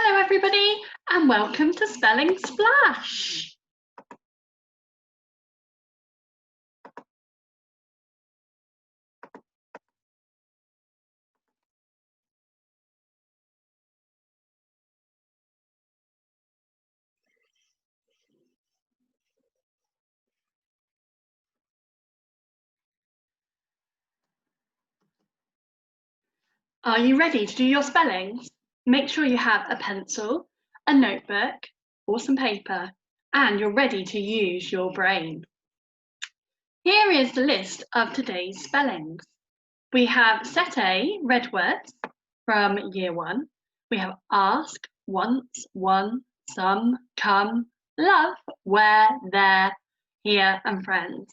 Hello everybody and welcome to Spelling Splash. Are you ready to do your spellings? Make sure you have a pencil, a notebook or some paper and you're ready to use your brain. Here is the list of today's spellings. We have set A, red words from year 1. We have ask, once, one, some, come, love, where, there, here and friends.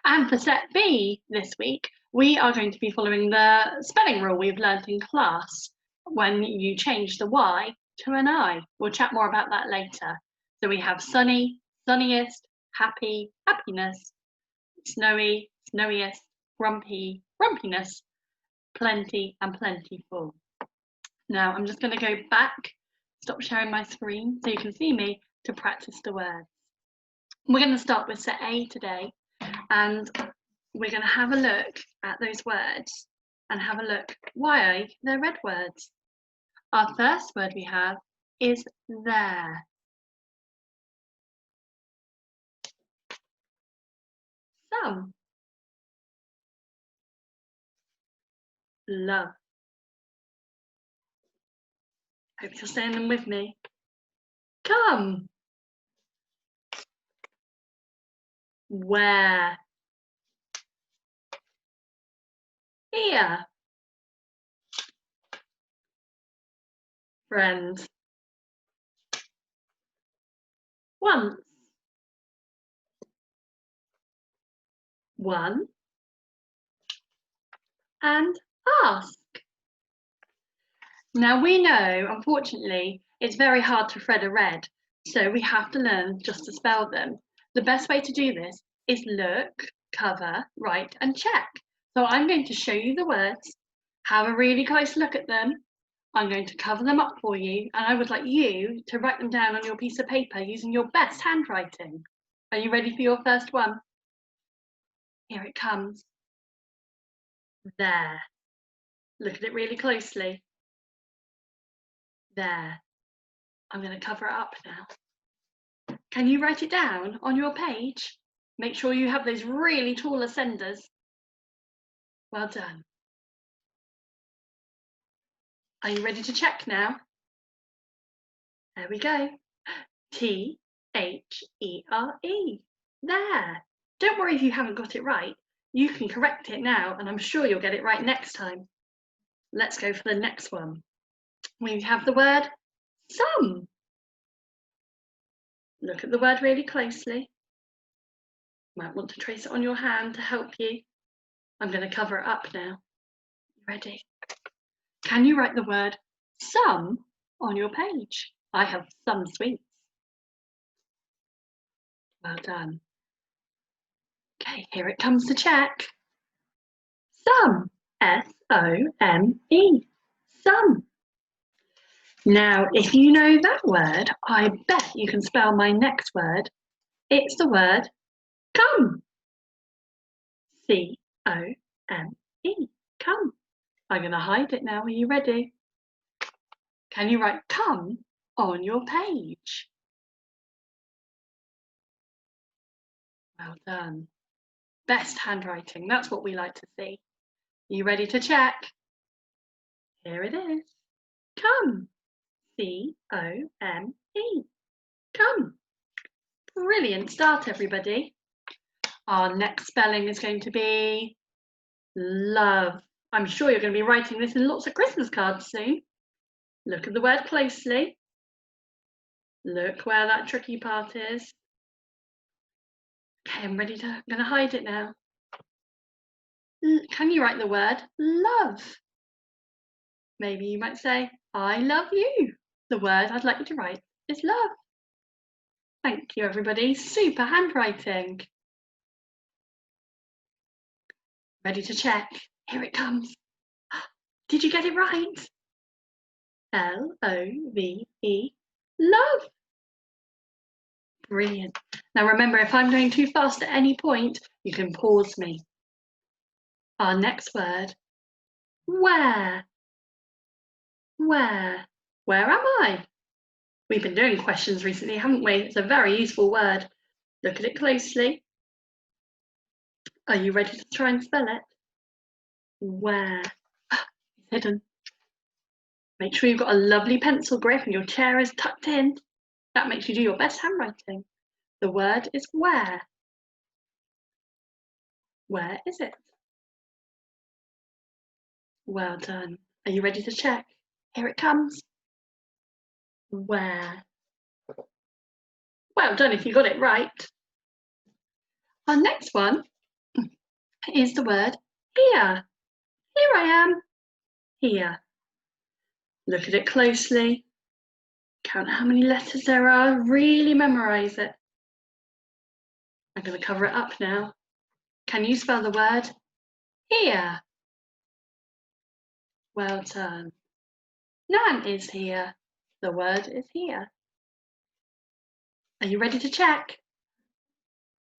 And for set B this week, we are going to be following the spelling rule we've learnt in class when you change the Y to an I. We'll chat more about that later. So we have sunny, sunniest, happy, happiness, snowy, snowiest, grumpy, grumpiness, plenty and plentiful. Now I'm just going to go back, stop sharing my screen so you can see me to practice the words. We're going to start with set A today and we're going to have a look at those words and have a look why they're red words. Our first word we have is there. Some. Love. Hope you're saying them with me. Come. Where. Here. Friend. Once. One. And ask. Now we know, unfortunately, it's very hard to thread a red, so we have to learn just to spell them. The best way to do this is look, cover, write and check. So I'm going to show you the words, have a really close look at them. I'm going to cover them up for you and I would like you to write them down on your piece of paper using your best handwriting. Are you ready for your first one? Here it comes. There. Look at it really closely. There. I'm going to cover it up now. Can you write it down on your page? Make sure you have those really tall ascenders. Well done. Are you ready to check now? There we go. T-H-E-R-E. There. Don't worry if you haven't got it right. You can correct it now and I'm sure you'll get it right next time. Let's go for the next one. We have the word some. Look at the word really closely. You might want to trace it on your hand to help you. I'm going to cover it up now. Ready? Can you write the word some on your page? I have some sweets. Well done. Okay, here it comes to check. Some. S-O-M-E. Some. Now, if you know that word, I bet you can spell my next word. It's the word come. C-O-M-E. Come. I'm going to hide it now. Are you ready? Can you write come on your page? Well done. Best handwriting. That's what we like to see. Are you ready to check? Here it is. Come. C-O-M-E. Come. Brilliant start, everybody. Our next spelling is going to be love. I'm sure you're going to be writing this in lots of Christmas cards soon. Look at the word closely. Look where that tricky part is. Okay, I'm going to hide it now. Can you write the word love? Maybe you might say, I love you. The word I'd like you to write is love. Thank you, everybody. Super handwriting. Ready to check? Here it comes. Did you get it right? L-O-V-E, love. Brilliant. Now remember, if I'm going too fast at any point, you can pause me. Our next word, where. Where? Where am I? We've been doing questions recently, haven't we? It's a very useful word. Look at it closely. Are you ready to try and spell it? Where? It's hidden. Make sure you've got a lovely pencil grip and your chair is tucked in. That makes you do your best handwriting. The word is where. Where is it? Well done. Are you ready to check? Here it comes. Where? Well done if you got it right. Our next one is the word here. Here I am. Here. Look at it closely. Count how many letters there are. Really memorize it. I'm going to cover it up now. Can you spell the word here? Well done. Nan is here. The word is here. Are you ready to check?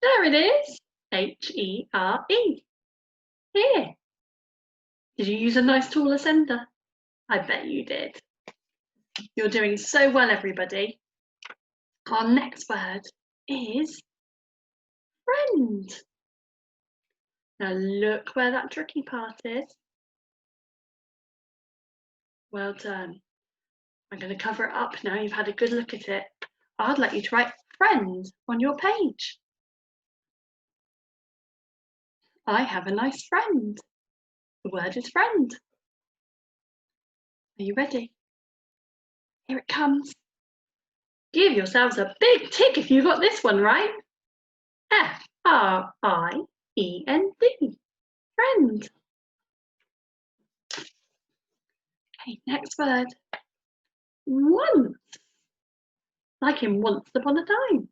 There it is. H-E-R-E. Here. Did you use a nice taller centre? I bet you did. You're doing so well, everybody. Our next word is friend. Now look where that tricky part is. Well done. I'm going to cover it up now. You've had a good look at it. I'd like you to write friend on your page. I have a nice friend. The word is friend. Are you ready? Here it comes. Give yourselves a big tick if you got this one right. F-R-I-E-N-D. Friend. Okay, next word. Once. Like in Once Upon a Time.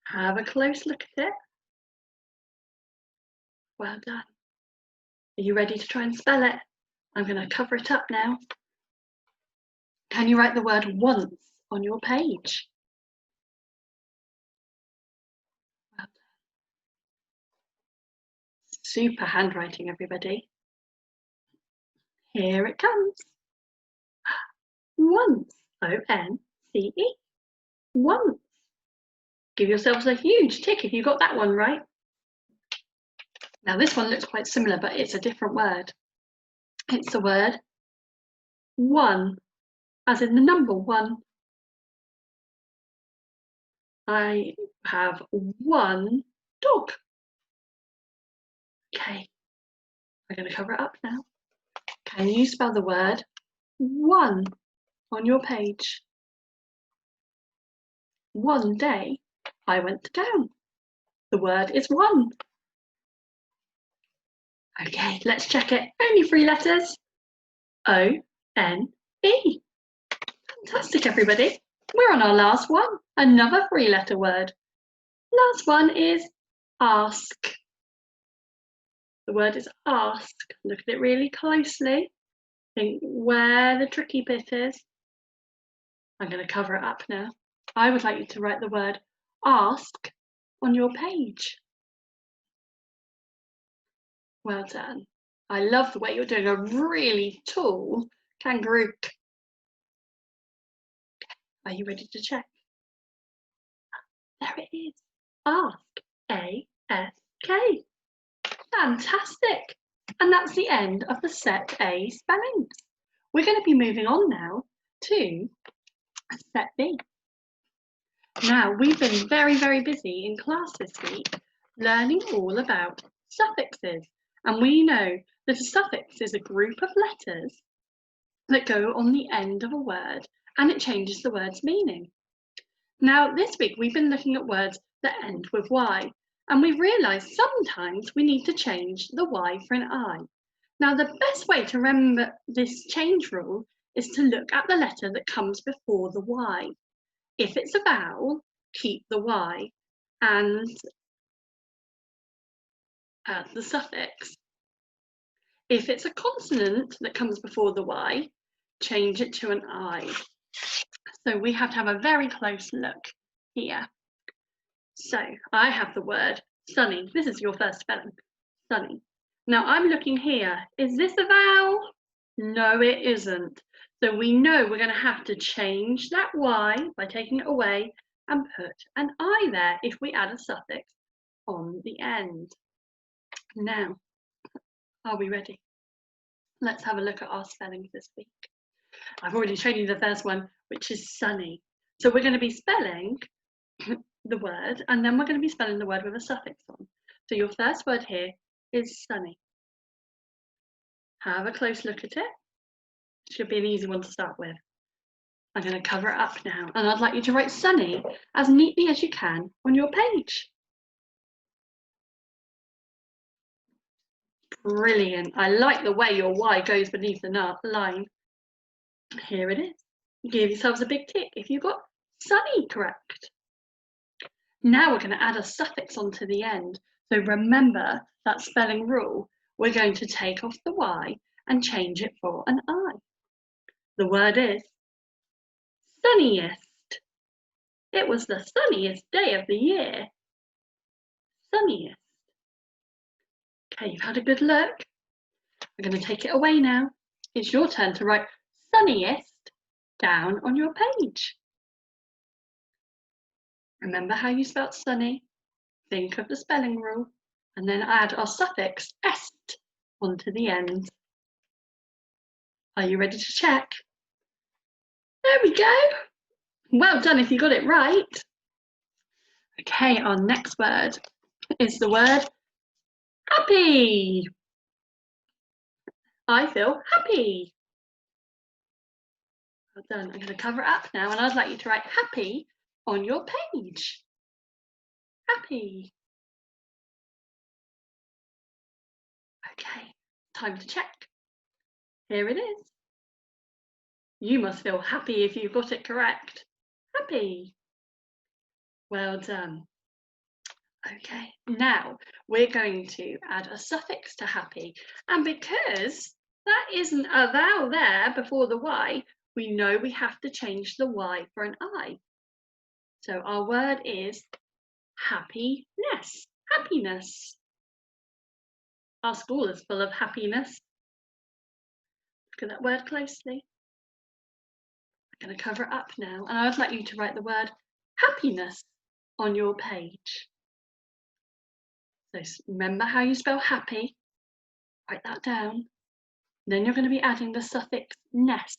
Have a close look at it. Well done. Are you ready to try and spell it? I'm going to cover it up now. Can you write the word once on your page? Well done. Super handwriting, everybody. Here it comes. Once. O-N-C-E. Once. Give yourselves a huge tick if you got that one right. Now this one looks quite similar, but it's a different word. It's the word one, as in the number one. I have one dog. Okay, I'm going to cover it up now. Can you spell the word one on your page? One day I went to town. The word is one. Okay, let's check it. Only 3 letters. O-N-E. Fantastic, everybody. We're on our last one. Another 3-letter word. Last one is ask. The word is ask. Look at it really closely. Think where the tricky bit is. I'm going to cover it up now. I would like you to write the word ask on your page. Well done. I love the way you're doing a really tall kangaroo. Are you ready to check? There it is. Ask. A-S-K. Fantastic. And that's the end of the set A spellings. We're going to be moving on now to set B. Now, we've been very, very busy in class this week learning all about suffixes. And we know that a suffix is a group of letters that go on the end of a word and it changes the word's meaning. Now, this week we've been looking at words that end with Y, and we've realised sometimes we need to change the Y for an I. Now, the best way to remember this change rule is to look at the letter that comes before the Y. If it's a vowel, keep the Y and add the suffix. If it's a consonant that comes before the Y, change it to an I. So we have to have a very close look here. So I have the word sunny. This is your first spelling, sunny. Now I'm looking here. Is this a vowel? No, it isn't. So we know we're going to have to change that Y by taking it away and put an I there if we add a suffix on the end. Now, are we ready? Let's have a look at our spellings this week. I've already shown you the first one, which is sunny. So we're going to be spelling the word, and then we're going to be spelling the word with a suffix on. So your first word here is sunny. Have a close look at it. Should be an easy one to start with. I'm going to cover it up now, and I'd like you to write sunny as neatly as you can on your page. Brilliant. I like the way your Y goes beneath the line. Here it is. Give yourselves a big tick if you got sunny correct. Now we're going to add a suffix onto the end. So remember that spelling rule. We're going to take off the Y and change it for an I. The word is sunniest. It was the sunniest day of the year. Sunniest. Okay, you've had a good look. We're going to take it away now. It's your turn to write sunniest down on your page. Remember how you spelt sunny? Think of the spelling rule and then add our suffix est onto the end. Are you ready to check? There we go. Well done if you got it right. Okay, our next word is the word happy. I feel happy. Well done. I'm going to cover it up now, and I'd like you to write happy on your page. Happy. Okay, time to check. Here it is. You must feel happy if you got it correct. Happy. Well done. Okay, now we're going to add a suffix to happy, and because that isn't a vowel there before the Y, we know we have to change the Y for an I. So our word is happiness. Happiness. Our school is full of happiness. Look at that word closely. I'm going to cover it up now, and I'd like you to write the word happiness on your page. So remember how you spell happy. Write that down. Then you're going to be adding the suffix ness.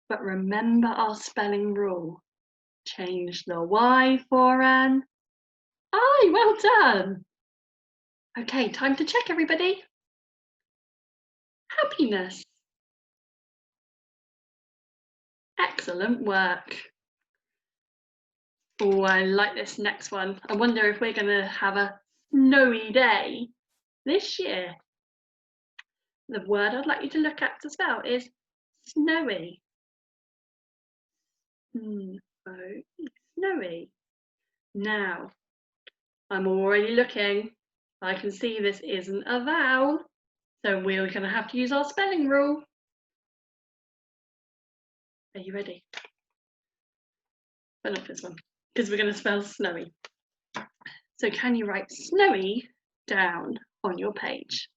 But remember our spelling rule. Change the Y for an I. Well done. Okay, time to check, everybody. Happiness. Excellent work. Oh, I like this next one. I wonder if we're going to have a snowy day this year. The word I'd like you to look at as well is snowy. Snowy. Now, I'm already looking. I can see this isn't a vowel, so we're going to have to use our spelling rule. Are you ready? But not this one, because we're going to spell snowy. So can you write snowy down on your page?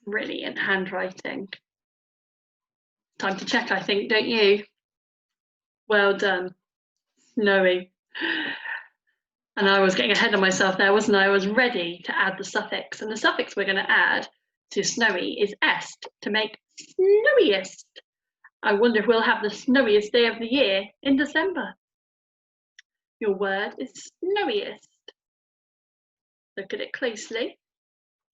Brilliant handwriting. Time to check, I think, don't you? Well done. Snowy. And I was getting ahead of myself there, wasn't I? I was ready to add the suffix. And the suffix we're going to add to snowy is est, to make snowiest. I wonder if we'll have the snowiest day of the year in December. Your word is snowiest. Look at it closely.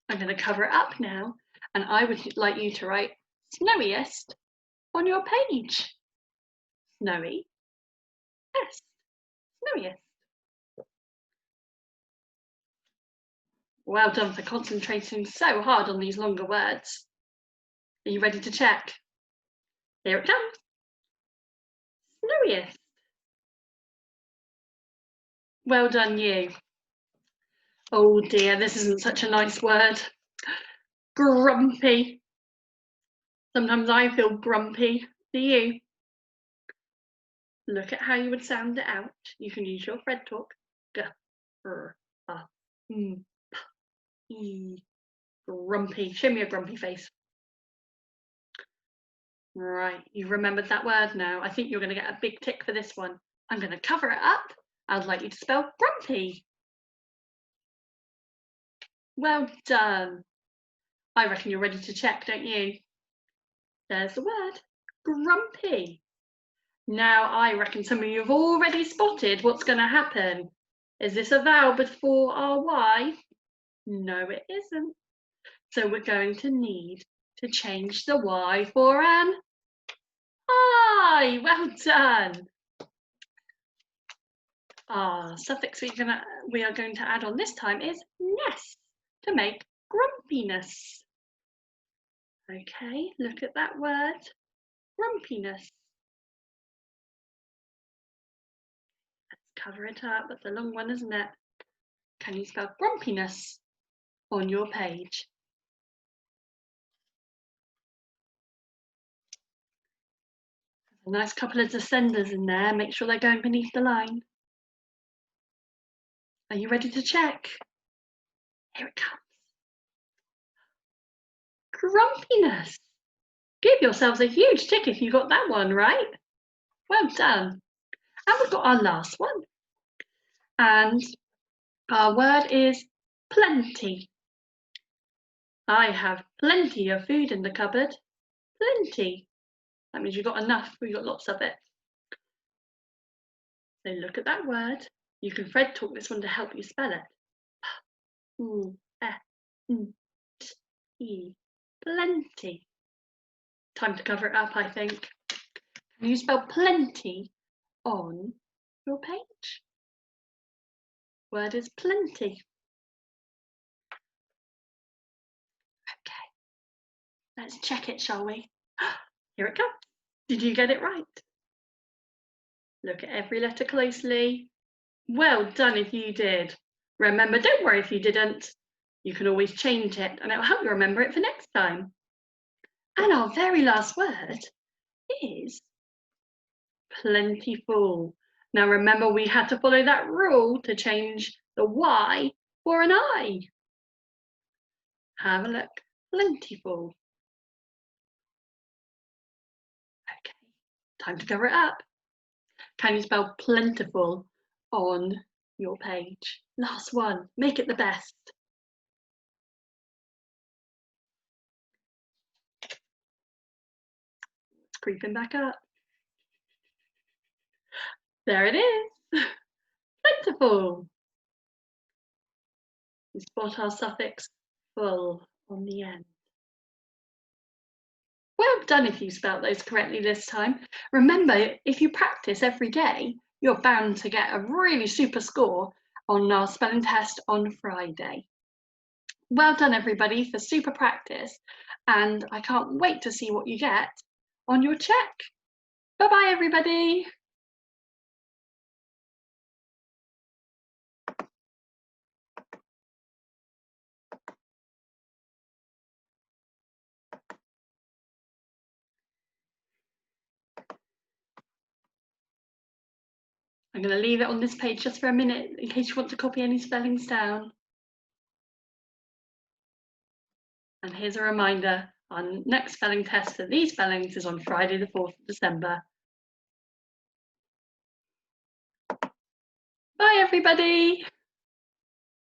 I'm going to cover it up now. And I would like you to write snowiest on your page. Snowy, est, snowiest. Well done for concentrating so hard on these longer words. Are you ready to check? Here it comes. Snowiest. Well done, you. Oh dear, this isn't such a nice word. Grumpy. Sometimes I feel grumpy. Do you? Look at how you would sound it out. You can use your Fred talk. G, r, p, e. Grumpy. Show me a grumpy face. Right, you've remembered that word now. I think you're going to get a big tick for this one. I'm going to cover it up. I'd like you to spell grumpy. Well done. I reckon you're ready to check, don't you? There's the word, grumpy. Now I reckon some of you have already spotted what's going to happen. Is this a vowel before our Y? No, it isn't. So we're going to need to change the Y for an I. Well done. Our suffix we are going to add on this time is ness to make grumpiness. Okay, look at that word, grumpiness. Let's cover it up. That's a long one, isn't it? Can you spell grumpiness on your page? A nice couple of descenders in there. Make sure they're going beneath the line. Are you ready to check? Here it comes. Grumpiness. Give yourselves a huge tick if you got that one right. Well done. And we've got our last one. And our word is plenty. I have plenty of food in the cupboard. Plenty. That means you've got enough. We've got lots of it. So look at that word. You can Fred talk this one to help you spell it. P-L-E-N-T-E. Plenty. Time to cover it up, I think. Can you spell plenty on your page? Word is plenty. Okay. Let's check it, shall we? Here it comes. Did you get it right? Look at every letter closely. Well done if you did. Remember, don't worry if you didn't. You can always change it and it'll help you remember it for next time. And our very last word is plentiful. Now remember, we had to follow that rule to change the Y for an I. Have a look. Plentiful. Okay, time to cover it up. Can you spell plentiful on your page? Last one, make it the best. It's creeping back up. There it is. Plentiful. We spot our suffix full on the end. Well done if you spelt those correctly this time. Remember, if you practice every day, you're bound to get a really super score on our spelling test on Friday. Well done, everybody, for super practice. And I can't wait to see what you get on your check. Bye-bye, everybody. I'm going to leave it on this page just for a minute in case you want to copy any spellings down. And here's a reminder, our next spelling test for these spellings is on Friday the 4th of December. Bye everybody!